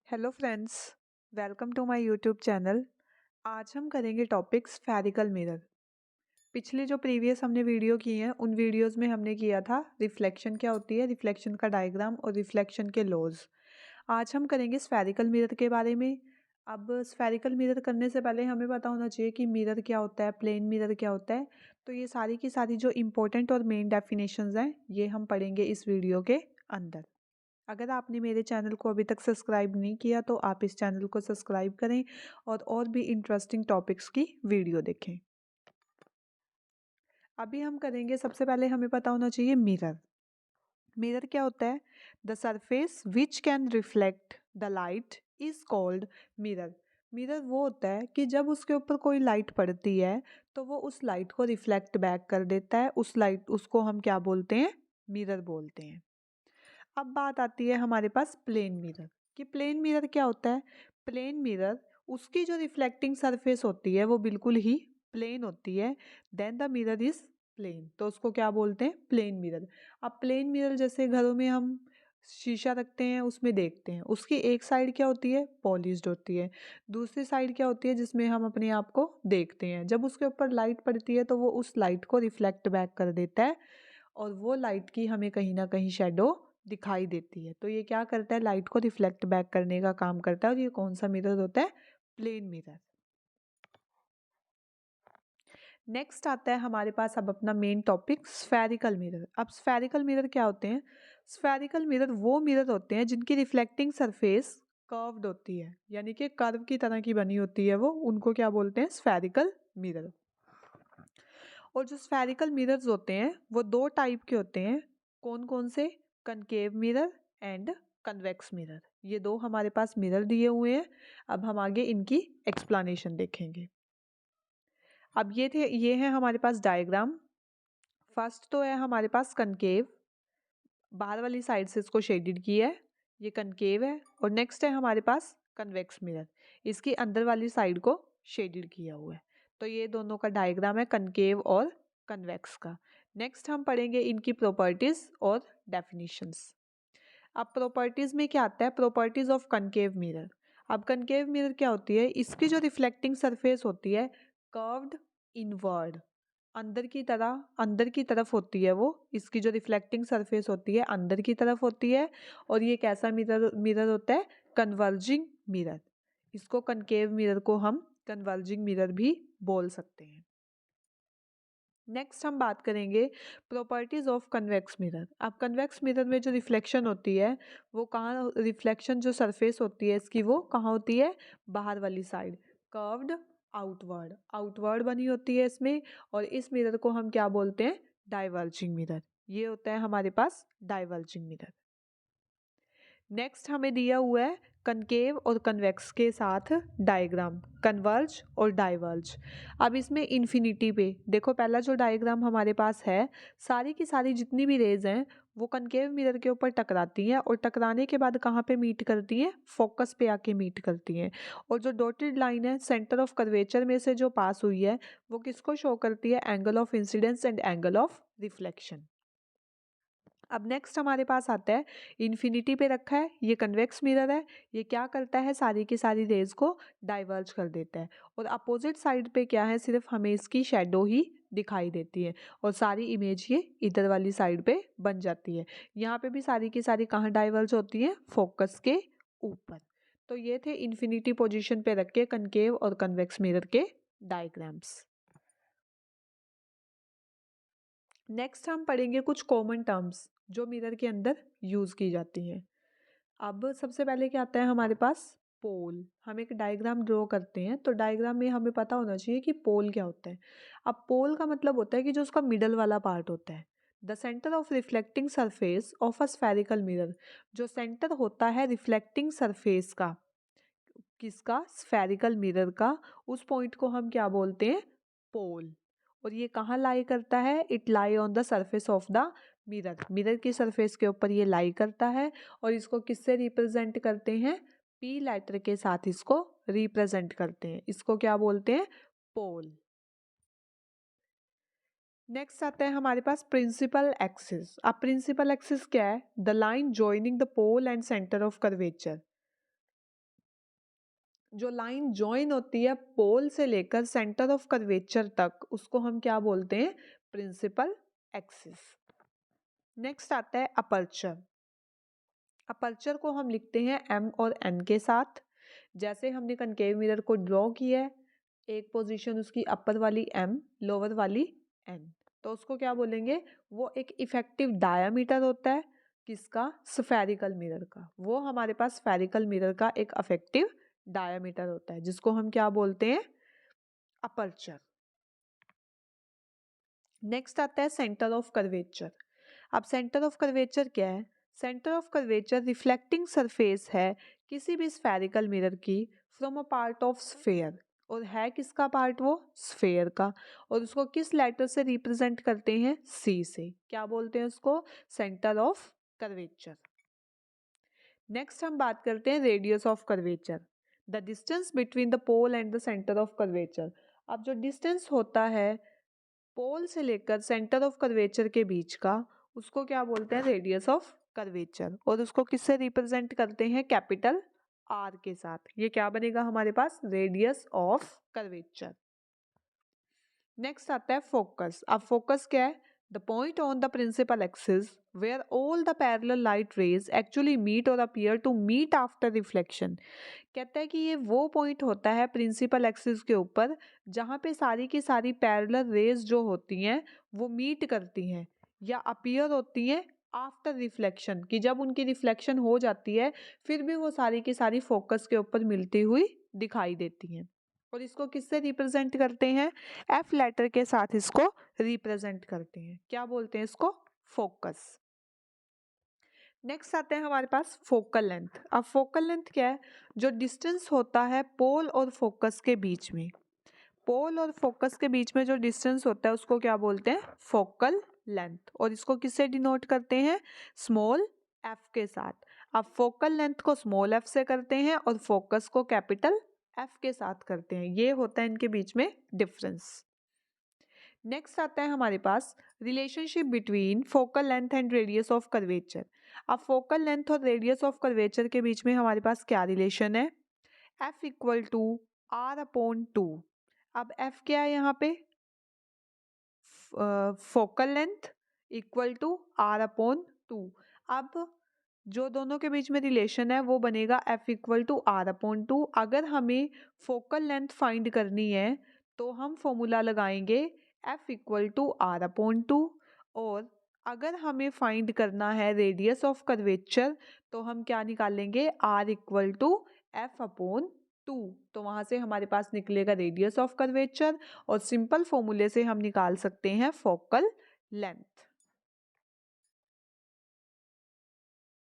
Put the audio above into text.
Hello friends, welcome to my YouTube channel. आज हम करेंगे टॉपिक स्फेरिकल मिरर। पिछली जो प्रीवियस हमने वीडियो की हैं उन वीडियोस में हमने किया था रिफ्लेक्शन क्या होती है, रिफ्लेक्शन का डायग्राम और रिफ्लेक्शन के लॉज। आज हम करेंगे स्फेरिकल मिरर के बारे में। अब स्फेरिकल मिरर करने से पहले हमें पता होना चाहिए कि मिरर क्या होता है, प्लेन मिरर क्या होता है। तो ये सारी की सारी जो इम्पोर्टेंट और मेन डेफिनेशंस हैं ये हम पढ़ेंगे इस वीडियो के अंदर। अगर आपने मेरे चैनल को अभी तक सब्सक्राइब नहीं किया तो आप इस चैनल को सब्सक्राइब करें और भी इंटरेस्टिंग टॉपिक्स की वीडियो देखें। अभी हम करेंगे, सबसे पहले हमें पता होना चाहिए मिरर। मिरर क्या होता है? The surface which can reflect the light is called mirror. Mirror वो होता है कि जब उसके ऊपर कोई लाइट पड़ती है तो वो उस लाइट को रिफ्लेक्ट बैक कर देता है। उसको हम क्या बोलते हैं? मिरर बोलते हैं। अब बात आती है हमारे पास प्लेन मिरर कि प्लेन मिरर क्या होता है। प्लेन मिरर, उसकी जो रिफ्लेक्टिंग सरफेस होती है वो बिल्कुल ही प्लेन होती है। Then the mirror is plane, तो उसको क्या बोलते हैं? Plane mirror. अब प्लेन मिरर जैसे घरों में हम शीशा रखते हैं उसमें देखते हैं, उसकी एक साइड क्या होती है? पॉलिश्ड होती है। दूसरी साइड क्या होती है? जिसमें हम अपने आप को देखते हैं। जब उसके ऊपर लाइट पड़ती है तो वो उस लाइट को रिफ्लेक्ट बैक कर देता है और वो लाइट की हमें कहीं ना कहीं शेडो दिखाई देती है। तो ये क्या करता है? लाइट को रिफ्लेक्ट बैक करने का काम करता है। और ये कौन सा मिरर होता है? Plane mirror. नेक्स्ट आता है हमारे पास अब अपना मेन टॉपिक स्फेरिकल मिरर। अब स्फेरिकल मिरर क्या होते हैं? स्फेरिकल मिरर वो मिरर होते हैं जिनकी रिफ्लेक्टिंग सरफेस कर्व्ड होती है, यानी कि कर्व की तरह की बनी होती है वो, उनको क्या बोलते हैं? Spherical mirror. और जो स्फेरिकल मिरर्स होते हैं वो दो टाइप के होते हैं। कौन कौन से? Concave mirror and convex mirror. ये दो हमारे पास मिरर दिए हुए हैं। अब हम आगे इनकी एक्सप्लेनेशन देखेंगे। अब ये है हमारे पास डायग्राम। फर्स्ट तो है हमारे पास कनकेव, बाहर वाली साइड से इसको शेडेड किया है, ये कनकेव है। और नेक्स्ट है हमारे पास कन्वेक्स मिरर, इसकी अंदर वाली साइड को शेडेड किया हुआ है। तो ये दोनों का डायग्राम है कनकेव और कन्वेक्स का। नेक्स्ट हम पढ़ेंगे इनकी प्रॉपर्टीज और डेफिनेशंस। अब प्रॉपर्टीज में क्या आता है? Properties of concave mirror. अब कनकेव मिरर क्या होती है? इसकी जो रिफ्लेक्टिंग सरफेस होती है कर्व्ड इनवर्ड, अंदर की तरफ होती है वो। इसकी जो रिफ्लेक्टिंग सरफेस होती है अंदर की तरफ होती है। और ये कैसा मिरर मिरर होता है? Converging mirror. इसको कनकेव मिरर को हम कन्वर्जिंग मिरर भी बोल सकते हैं। नेक्स्ट हम बात करेंगे प्रॉपर्टीज ऑफ कन्वेक्स मिरर। अब कन्वेक्स मिरर में जो रिफ्लेक्शन होती है वो कहाँ? रिफ्लेक्शन जो सरफेस होती है इसकी वो कहाँ होती है? बाहर वाली साइड, कर्व्ड आउटवर्ड, आउटवर्ड बनी होती है इसमें। और इस मिरर को हम क्या बोलते हैं? Diverging mirror. ये होता है हमारे पास डाइवर्जिंग मिरर। नेक्स्ट हमें दिया हुआ है कनकेव और कन्वेक्स के साथ डायग्राम, कन्वर्ज और डाइवर्ज। अब इसमें इन्फिनिटी पे देखो, पहला जो डायग्राम हमारे पास है, सारी की सारी जितनी भी रेज हैं वो कनकेव मिरर के ऊपर टकराती हैं और टकराने के बाद कहाँ पे मीट करती हैं? फोकस पे आके मीट करती हैं। और जो डॉटेड लाइन है सेंटर ऑफ कर्वेचर में से जो पास हुई है वो किसको शो करती है? Angle of incidence and angle of reflection. अब नेक्स्ट हमारे पास आता है इन्फिनिटी पे रखा है, ये कन्वेक्स मिरर है। ये क्या करता है? सारी की सारी रेज को डाइवर्ज कर देता है। और अपोजिट साइड पे क्या है? सिर्फ हमें इसकी शेडो ही दिखाई देती है और सारी इमेज ये इधर वाली साइड पे बन जाती है। यहाँ पे भी सारी की सारी कहाँ डाइवर्ज होती है? फोकस के ऊपर। तो ये थे इन्फिनिटी पोजिशन पे रख के कनकेव और कन्वेक्स मिरर के डायग्राम्स। नेक्स्ट हम पढ़ेंगे कुछ कॉमन टर्म्स जो मिरर के अंदर यूज की जाती हैं। अब सबसे पहले क्या आता है हमारे पास? पोल। हम एक डायग्राम ड्रॉ करते हैं तो डायग्राम में हमें पता होना चाहिए कि पोल क्या होता है। अब पोल का मतलब होता है कि जो उसका मिडल वाला पार्ट होता है, the centre of reflecting surface of a spherical mirror. जो सेंटर होता है रिफ्लेक्टिंग सरफेस का, किसका? स्फेरिकल मिरर का, उस पॉइंट को हम क्या बोलते हैं? पोल। और ये कहाँ लाई करता है? It lie on the surface of the mirror. Mirror की सरफेस के ऊपर ये लाई करता है। और इसको किससे रिप्रेजेंट करते हैं? पी लेटर के साथ इसको रिप्रेजेंट करते हैं। इसको क्या बोलते हैं? पोल। नेक्स्ट आता है हमारे पास प्रिंसिपल एक्सिस। अब प्रिंसिपल एक्सिस क्या है? The line joining the pole and centre of curvature. जो लाइन जॉइन होती है पोल से लेकर सेंटर ऑफ कर्वेचर तक, उसको हम क्या बोलते हैं? Principal axis. नेक्स्ट आता है अपर्चर। अपर्चर को हम लिखते हैं एम और एन के साथ। जैसे हमने कनकेव मिरर को ड्रॉ किया है, एक पोजीशन उसकी अपर वाली एम, लोअर वाली एन, तो उसको क्या बोलेंगे? वो एक इफेक्टिव डायामीटर होता है किसका? स्फेरिकल मिरर का। वो हमारे पास स्फेरिकल मिरर का एक इफेक्टिव डायामीटर होता है जिसको हम क्या बोलते हैं? अपर्चर। नेक्स्ट आता है सेंटर ऑफ कर्वेचर। अब सेंटर ऑफ कर्वेचर क्या है? Centre of curvature reflecting surface है किसी भी स्फेरिकल मिरर की from a part of sphere, और है किसका पार्ट? वो स्फेयर का। और उसको किस लेटर से रिप्रेजेंट करते हैं? सी से। क्या बोलते हैं उसको? Centre of curvature. नेक्स्ट हम बात करते हैं radius of curvature, the distance between the pole and the centre of curvature. अब जो डिस्टेंस होता है पोल से लेकर सेंटर ऑफ कर्वेचर के बीच का, उसको क्या बोलते हैं? Radius of curvature. और उसको किससे रिप्रेजेंट करते हैं? कैपिटल आर के साथ। ये क्या बनेगा हमारे पास? Radius of curvature. नेक्स्ट आता है फोकस। अब फोकस क्या है? The point on the principal axis where all the parallel light rays actually meet or appear to meet after reflection. कहता है कि ये वो पॉइंट होता है प्रिंसिपल एक्सिस के ऊपर जहाँ पे सारी की सारी पैरेलल रेज जो होती हैं वो मीट करती हैं या अपीयर होती हैं आफ्टर रिफ्लेक्शन, कि जब उनकी रिफ्लेक्शन हो जाती है फिर भी वो सारी की सारी फोकस के ऊपर मिलती हुई दिखाई देती हैं। और इसको किससे रिप्रेजेंट करते हैं? एफ लेटर के साथ इसको रिप्रेजेंट करते हैं। क्या बोलते हैं इसको? फोकस। नेक्स्ट आते हैं हमारे पास फोकल लेंथ। अब फोकल लेंथ क्या है? जो डिस्टेंस होता है पोल और फोकस के बीच में, पोल और फोकस के बीच में जो डिस्टेंस होता है उसको क्या बोलते हैं? Focal length. और इसको किससे डिनोट करते हैं? स्मॉल एफ के साथ। अब फोकल लेंथ को स्मॉल एफ से करते हैं और फोकस को कैपिटल एफ के साथ करते हैं। ये होता है इनके बीच में डिफरेंस। नेक्स्ट आता है हमारे पास relationship between focal length and radius of curvature. अब फोकल लेंथ और रेडियस ऑफ कर्वेचर के बीच में हमारे पास क्या रिलेशन है? F equal to R upon two. अब F क्या है यहाँ पे? Focal length equal to R upon two. अब जो दोनों के बीच में रिलेशन है वो बनेगा F equal to R upon two. अगर हमें फोकल लेंथ फाइंड करनी है तो हम फॉर्मूला लगाएंगे F equal to R upon two. और अगर हमें फाइंड करना है रेडियस ऑफ कर्वेचर तो हम क्या निकालेंगे? R equal to f upon two. तो वहाँ से हमारे पास निकलेगा रेडियस ऑफ कर्वेचर और सिंपल फॉर्मूले से हम निकाल सकते हैं फोकल लेंथ।